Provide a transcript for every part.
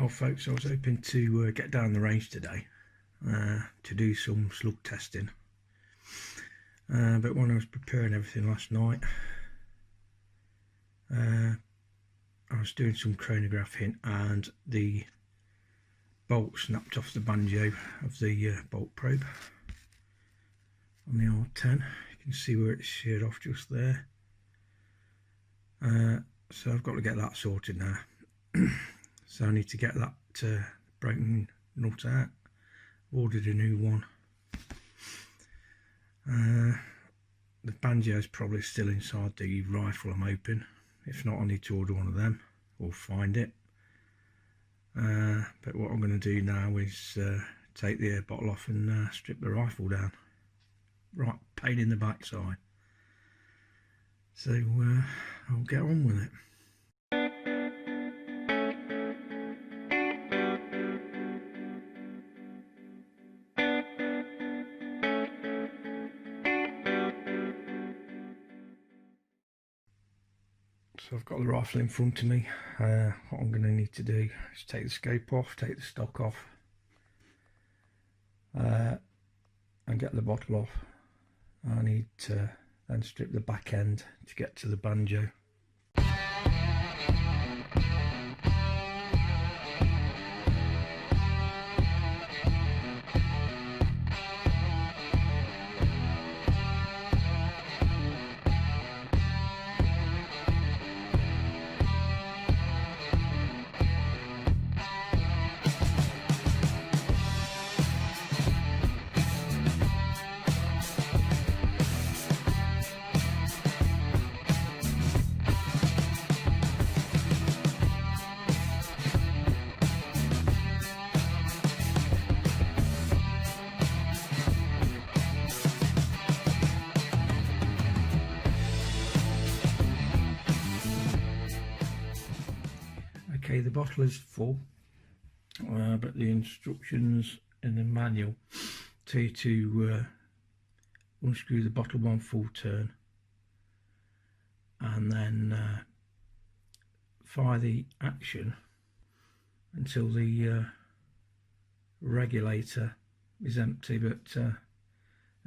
Well folks, I was hoping to get down the range today to do some slug testing, but when I was preparing everything last night, I was doing some chronographing and the bolt snapped off the banjo of the bolt probe on the R10. You can see where it's sheared off just there. So I've got to get that sorted now. So I need to get that broken nut out. Ordered a new one. The banjo is probably still inside the rifle, I'm hoping. If not, I need to order one of them or find it. But what I'm going to do now is take the air bottle off and strip the rifle down. Right, pain in the backside. So I'll get on with it. So I've got the rifle in front of me. What I'm going to need to do is take the scope off, take the stock off, and get the bottle off. I need to then strip the back end to get to the banjo. Okay, the bottle is full, but the instructions in the manual tell you to unscrew the bottle one full turn and then fire the action until the regulator is empty. But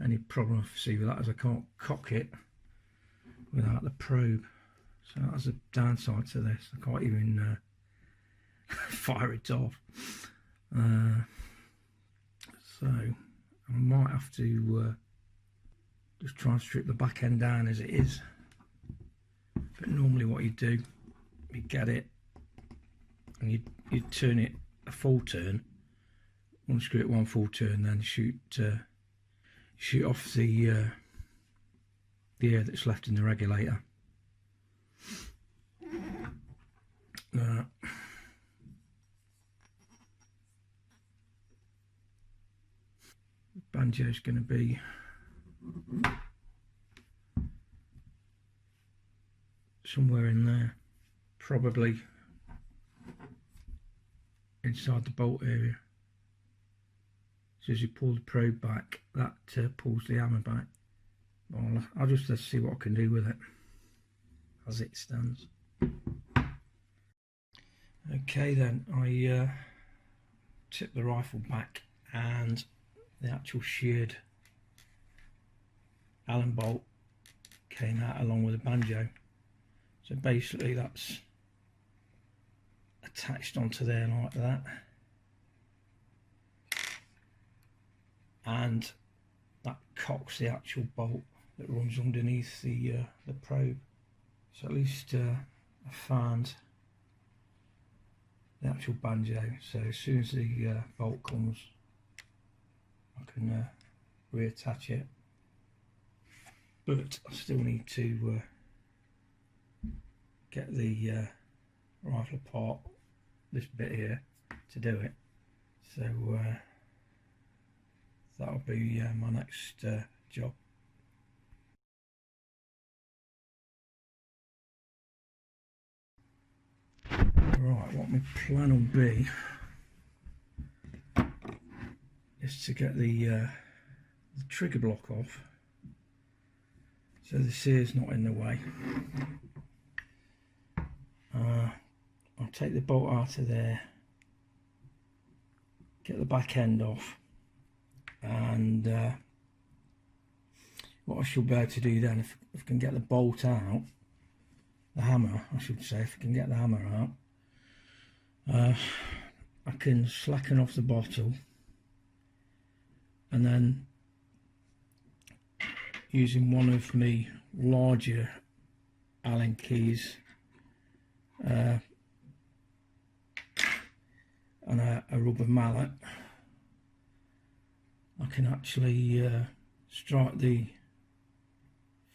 any problem I see with that is I can't cock it without the probe, so that's a downside to this. I can't even fire it off. So I might have to just try and strip the back end down as it is. But normally what you do, you get it and you turn it a full turn, unscrew it one full turn, then shoot off the air that's left in the regulator. Banjo is going to be somewhere in there, probably inside the bolt area. So as you pull the probe back, that pulls the hammer back. Well, I'll just see what I can do with it as it stands. Okay then, I tip the rifle back and the actual sheared Allen bolt came out along with the banjo. So basically that's attached onto there like that, and that cocks the actual bolt that runs underneath the probe. So at least I found the actual banjo. So as soon as the bolt comes, I can reattach it, but I still need to get the rifle apart, this bit here, to do it. So that'll be my next job. Right, what my plan will be is to get the trigger block off, so the sear's not in the way. I'll take the bolt out of there, get the back end off, and what I should be able to do then, if I can get the bolt out, the hammer I should say, if I can get the hammer out, I can slacken off the bottle, and then using one of my larger Allen keys and a rubber mallet, I can actually strike the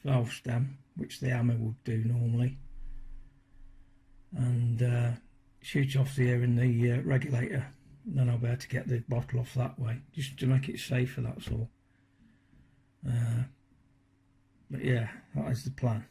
valve stem, which the hammer would do normally, and shoot off the air in the regulator, and then I'll be able to get the bottle off that way, just to make it safer, that's all. But yeah, that is the plan.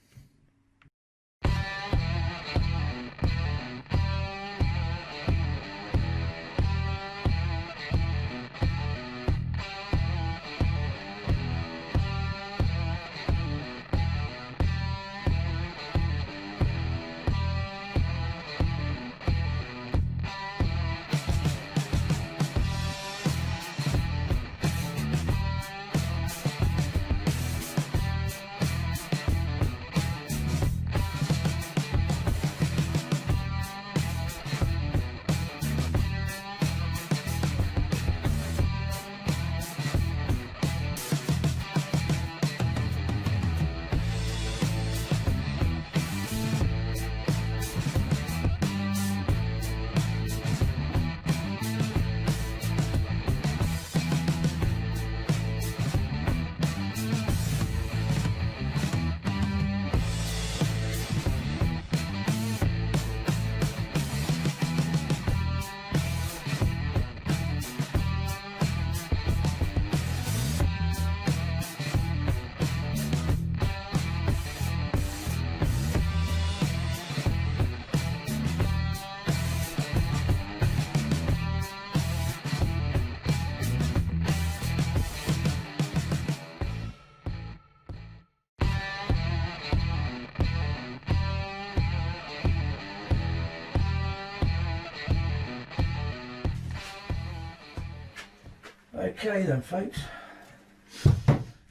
Okay then folks,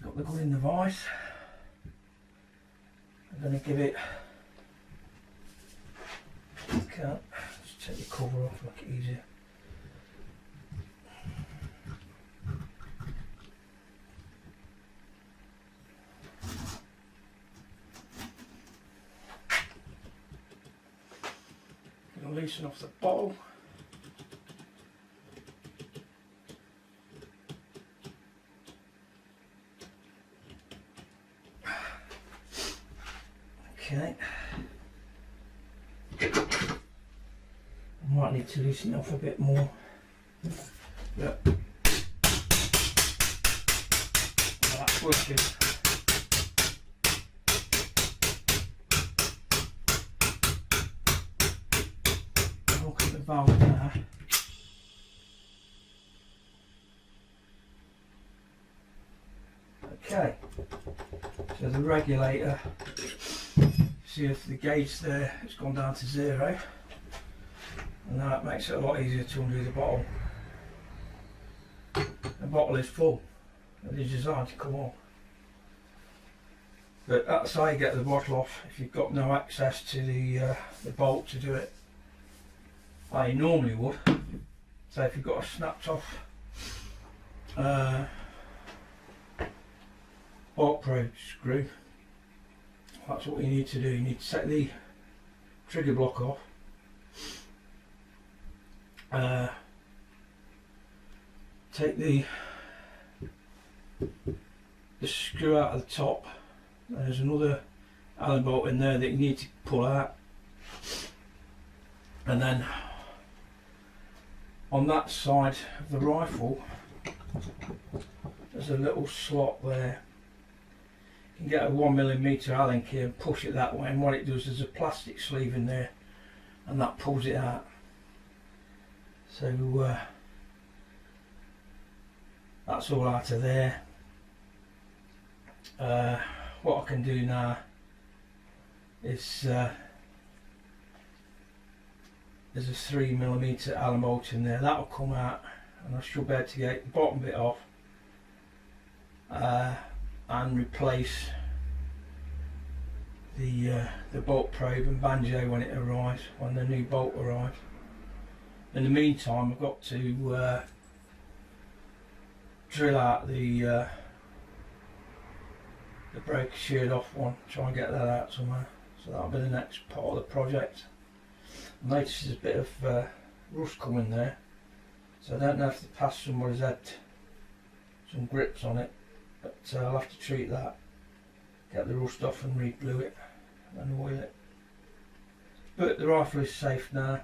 got the gun in the vise. I'm going to give it, can't just take the cover off, make it easier. Going to loosen off the bottle. Okay, I might need to loosen it off a bit more. But that's working. Look at the valve now. Okay, so the regulator, see if the gauge there has gone down to 0, and that makes it a lot easier to undo the bottle. The bottle is full, it is designed to come off. But that's how you get the bottle off if you've got no access to the bolt to do it, like you normally would. So if you've got a snapped off arc probe screw, that's what you need to do. You need to set the trigger block off, take the screw out of the top. There's another Allen bolt in there that you need to pull out, and then on that side of the rifle there's a little slot there. You can get a 1mm Allen key and push it that way, and what it does, there's a plastic sleeve in there and that pulls it out. So that's all out of there. What I can do now is there's a 3mm Allen bolt in there, that will come out and I should be able to get the bottom bit off and replace the bolt probe and Banjo when it arrives, when the new bolt arrives. In the meantime, I've got to drill out the breaker sheared off one, try and get that out somewhere. So that'll be the next part of the project. I noticed there's a bit of rust coming there, so I don't know if the past somebody's had some grips on it, but I'll have to treat that, get the rust off and re-glue it and oil it. But the rifle is safe now,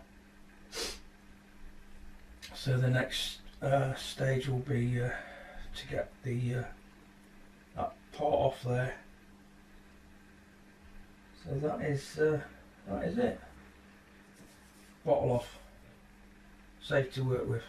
so the next stage will be to get the that part off there. So that is it. Bottle off, safe to work with.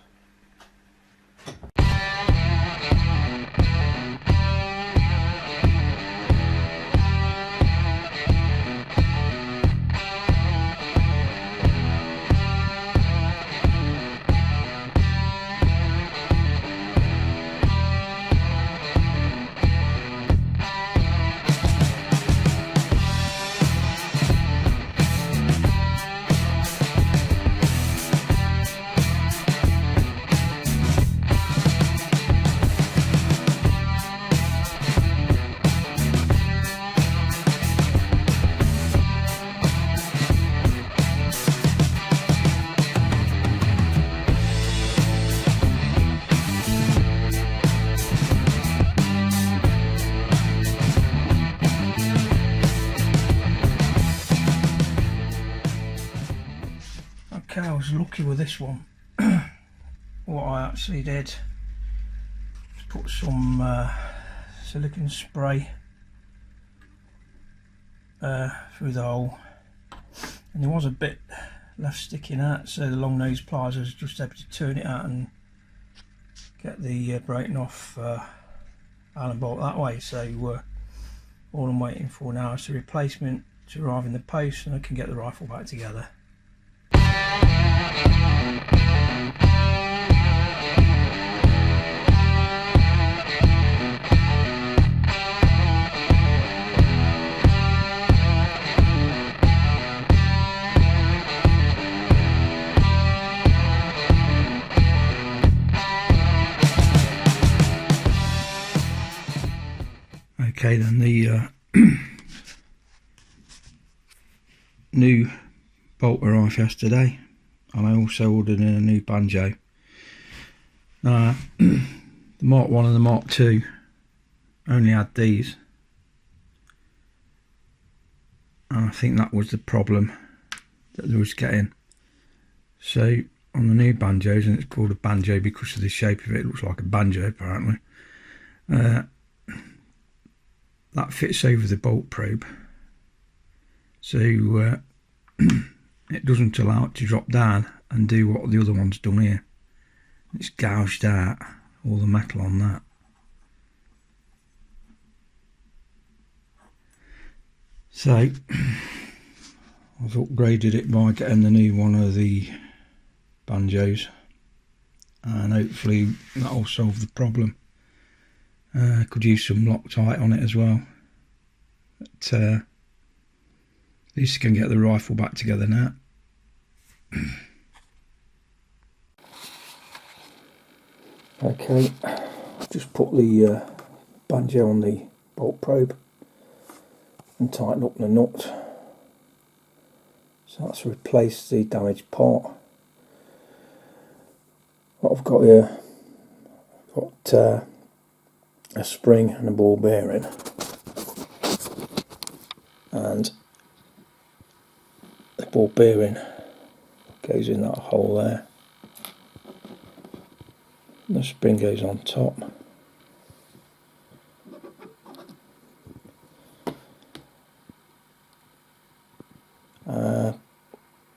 Okay, I was lucky with this one. What I actually did was put some silicone spray through the hole, and there was a bit left sticking out, so the long nose pliers was just able to turn it out and get the breaking off Allen bolt that way. So all I'm waiting for now is the replacement to arrive in the post, and I can get the rifle back together. Okay then, the new bolt arrived yesterday, and I also ordered in a new Banjo. The Mark 1 and the Mark 2 only had these, and I think that was the problem that they was getting. So on the new Banjos, and it's called a Banjo because of the shape of it, it looks like a banjo apparently, that fits over the bolt probe, so it doesn't allow it to drop down and do what the other one's done here. It's gouged out all the metal on that. So I've upgraded it by getting the new one of the Banjos, and hopefully that'll solve the problem. Could use some Loctite on it as well, but at least I can get the rifle back together now. Okay, just put the Banjo on the bolt probe and tighten up the nut. So that's replaced the damaged part. What I've got here, I've got a spring and a ball bearing, and the ball bearing goes in that hole there, and the spring goes on top.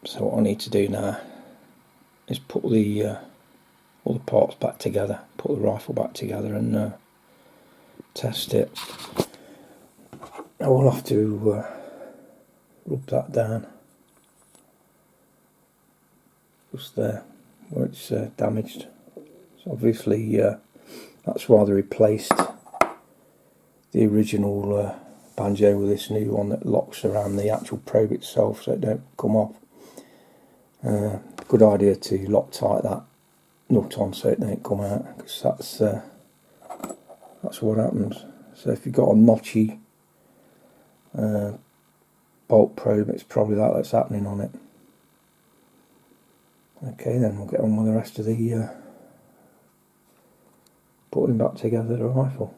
So what I need to do now is put the all the parts back together, put the rifle back together and test it. I will have to rub that down just there where it's damaged, So obviously that's why they replaced the original Banjo with this new one that locks around the actual probe itself so it don't come off. Good idea to lock tight that nut on so it don't come out, because that's what happens. So if you've got a notchy bolt probe, it's probably that's happening on it. Okay, then we'll get on with the rest of the putting back together the rifle.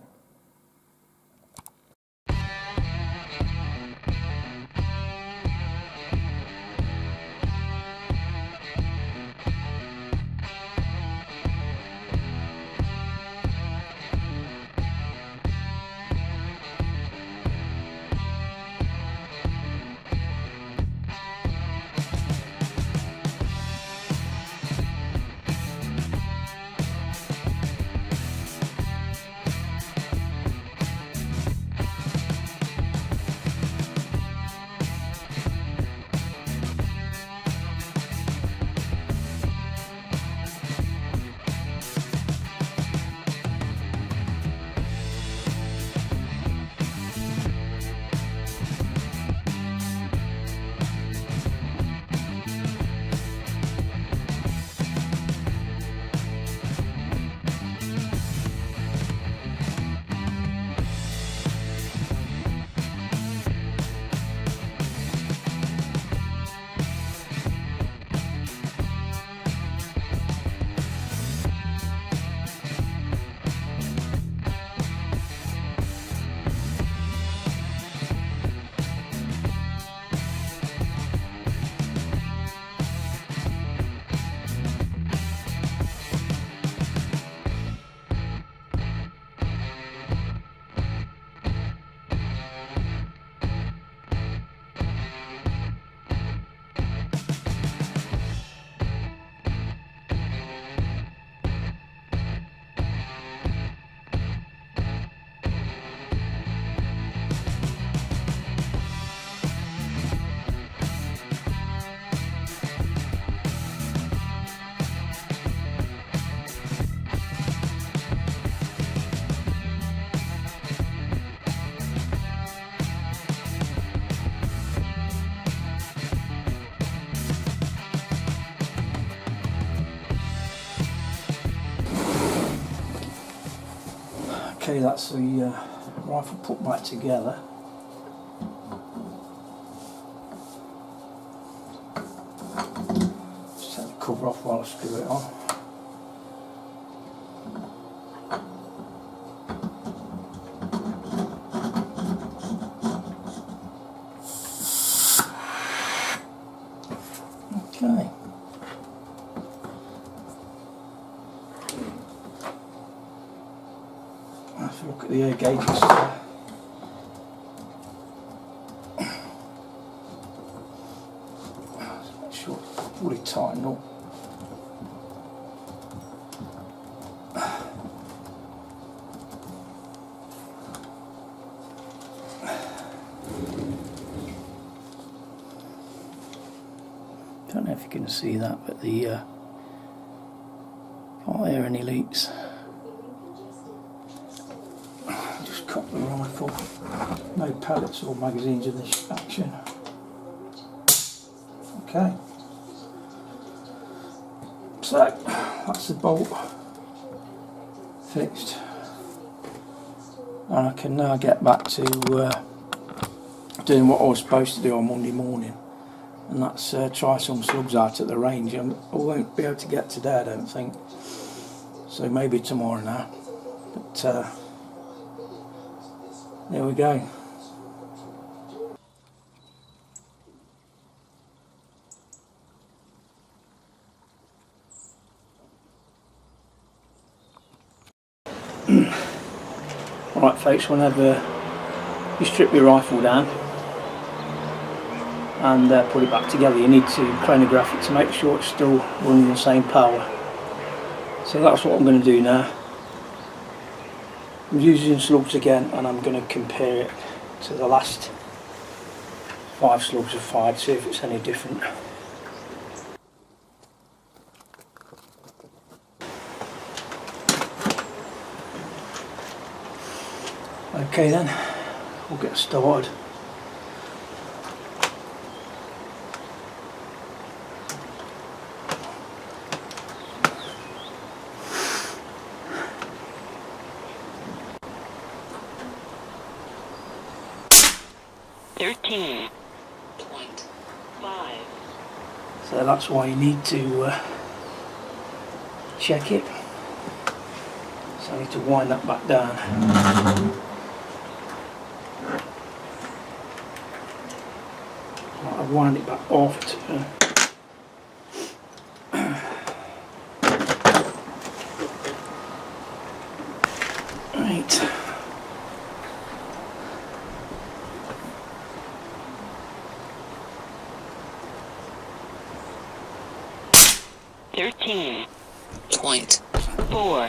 Okay, that's the rifle put back together. Just take the cover off while I screw it on. Okay. If you look at the air gauges, make sure it's fully tightened up. Don't know if you can see that, but the can't hear any leaks. Just cock the rifle. No pellets or magazines in this action. Okay. So that's the bolt fixed, and I can now get back to doing what I was supposed to do on Monday morning, and that's try some slugs out at the range. I won't be able to get today, I don't think, so maybe tomorrow now, but there we go. Alright folks, whenever you strip your rifle down and put it back together, you need to chronograph it to make sure it's still running the same power. So that's what I'm going to do now. I'm using slugs again, and I'm going to compare it to the last 5 slugs I've fired, see if it's any different. Okay then, we'll get started. So that's why you need to check it. So I need to wind that back down. I'll wind it back off to right. .4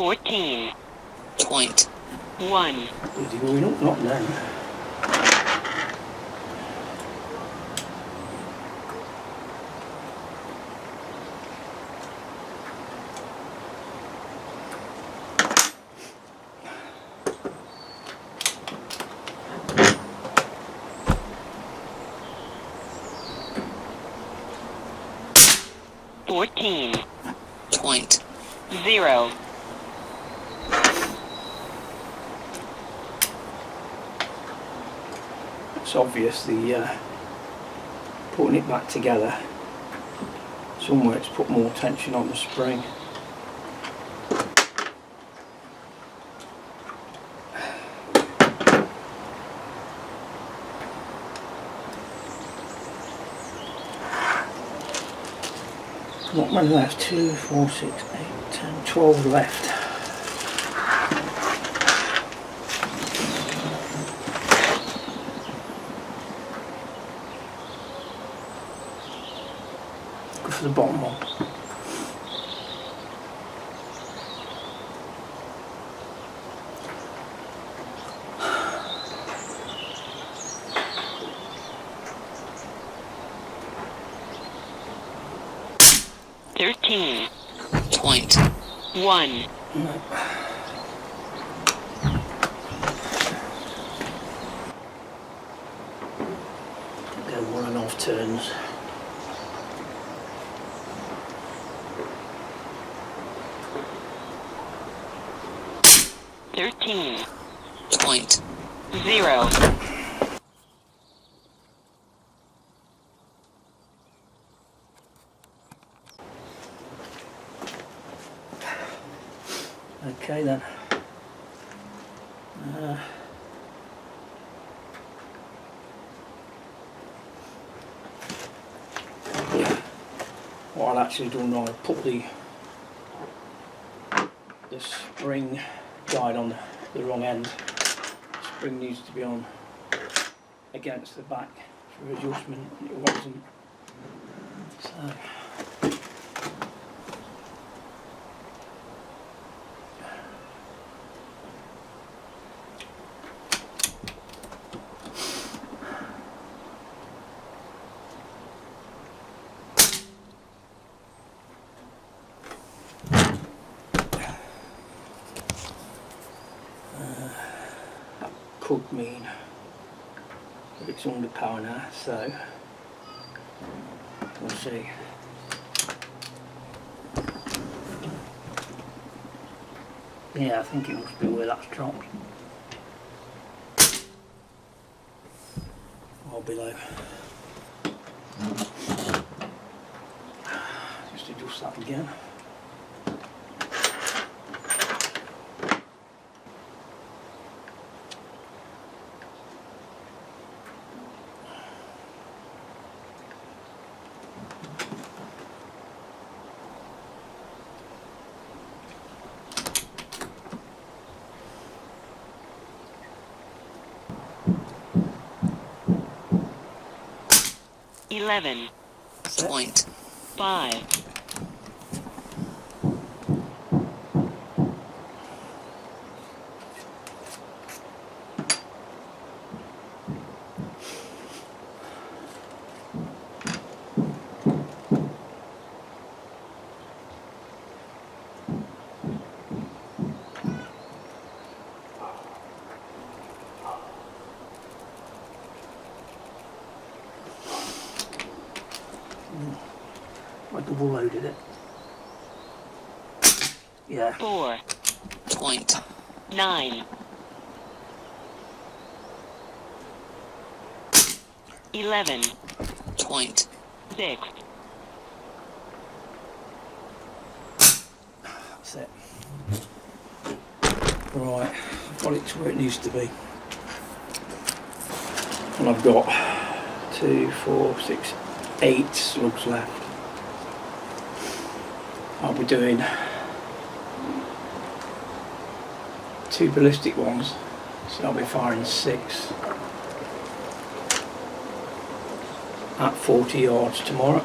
14.1. Is he going up? Not now. .0. It's obvious the putting it back together. Somewhere it's put more tension on the spring. Not many left. 2, 4, 6, 8, 10, 12 left. Go for the bottom one. .1. No. Go 1.5 turns. .0. Okay then. What I'll actually do now, I'll put the spring guide on the wrong end. The spring needs to be on against the back for adjustment, and it wasn't. So. Could mean that it's under power now, so we'll see. Yeah, I think it must be where that's dropped. Or below. Just adjust that again. .5. I double loaded it. Yeah. 4.9 11.6 That's it. Right, I've got it to where it needs to be. And I've got 2, 4, 6, 8 slugs left. I'll be doing 2 ballistic ones, so I'll be firing 6 at 40 yards tomorrow.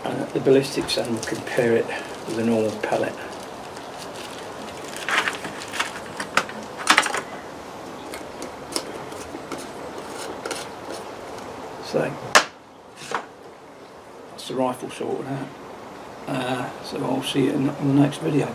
And at the ballistics end we'll compare it with a normal pellet. So that's the rifle sorted out. So I'll see you in the next video.